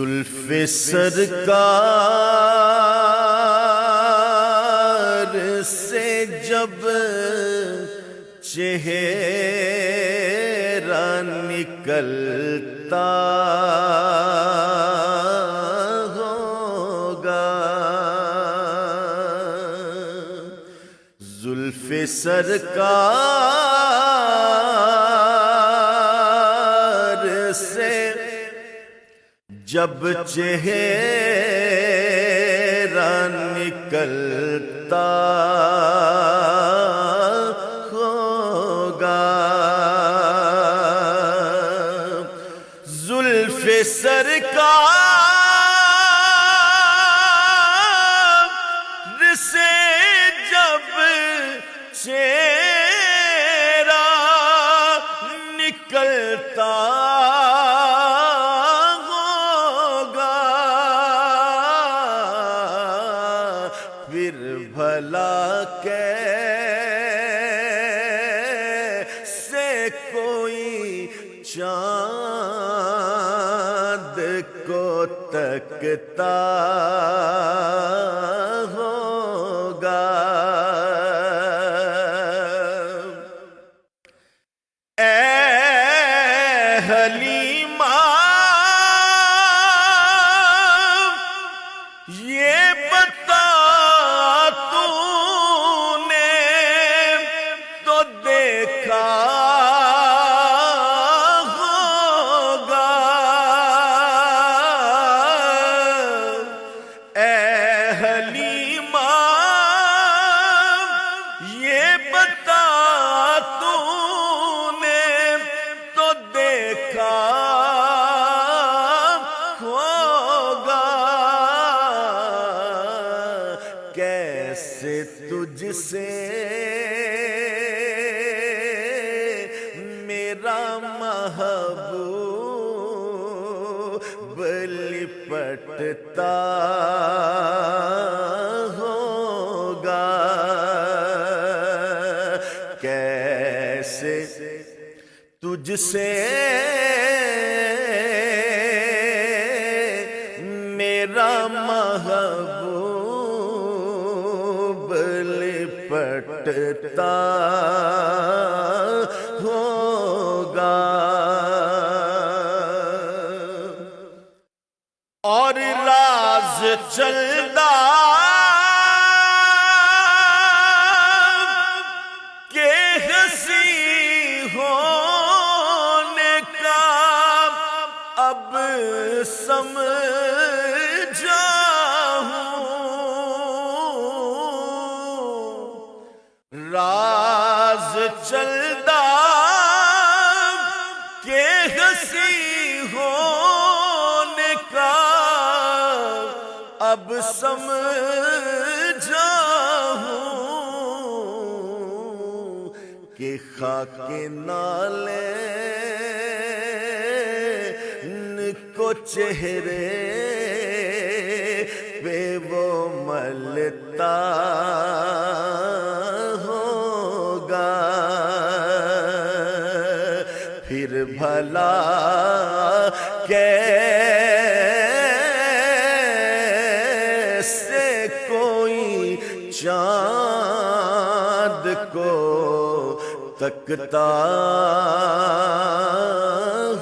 زلف سرکار سے جب چہرہ نکلتا ہوگا، زلف سرکار سے جب چہرہ نکلتا ہوگا، زلف سرکار سے جب چہرہ نکلتا پھر بھلا کیسے کوئی چاند کو تکتا ہوگا، اے حلیمہ یہ بتا کیسے تجھ سے میرا محبوب لپٹتا ہوگا، کیسے تجھ سے میرا محبوب لپٹتا ہوگا، اور راز چلدا کہ ہنسی ہونے کا اب سمجھا راز چلدا کہ ہنسی ہونے کا اب سمجھا ہوں کہ خاک نالین کو چہرے پہ وہ ملتا پھر بھلا کیسے کوئی چاند کو تکتا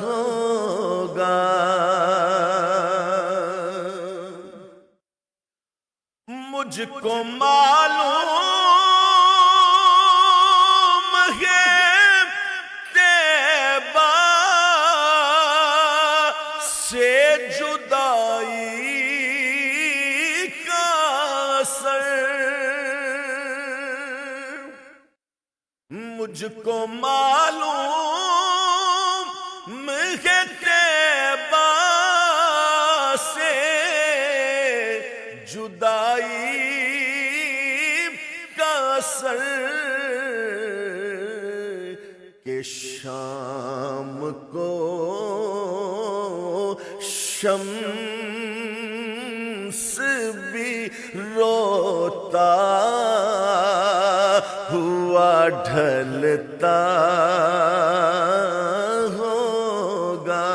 ہوگا، مجھ کو معلوم ہے سے جدائی کا اثر، مجھ کو معلوم ہے طیبہ سے جدائی کا اثر، کہ شام کو شمس بھی روتا ہوا ڈھلتا ہوگا،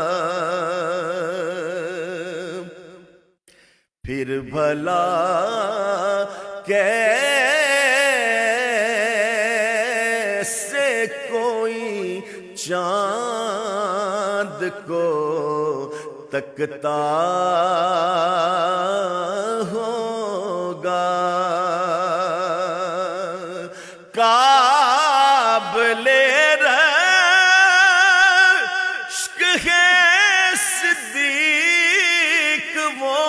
جیسے کوئی چاند کو تکتا ہوگا، قابل رشک ہے صدیق وہ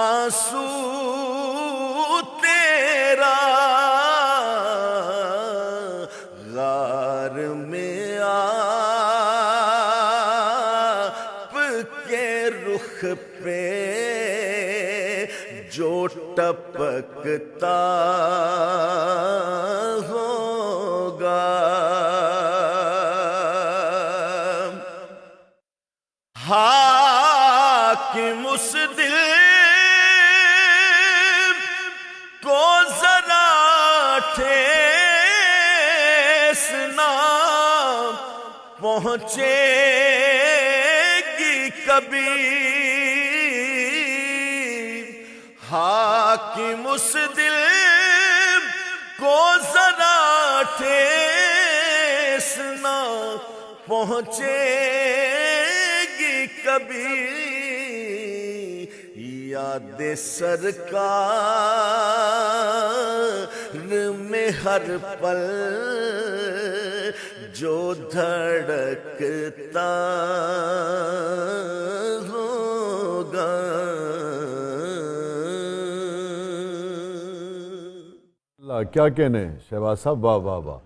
آنسو تیرا، غار میں آپ کے رخ پہ جو ٹپکتا ہوگا، حاکم اس دل کو ذرا ٹھیس نہ پہنچے گی کبھی، حاکم اس دل کو ذرا ٹھیس نہ پہنچے گی کبھی، یاد سرکار میں ہر پل جو دھڑکتا ہوگا۔ اللہ کیا کہنے شہباز صاحب، واہ واہ واہ۔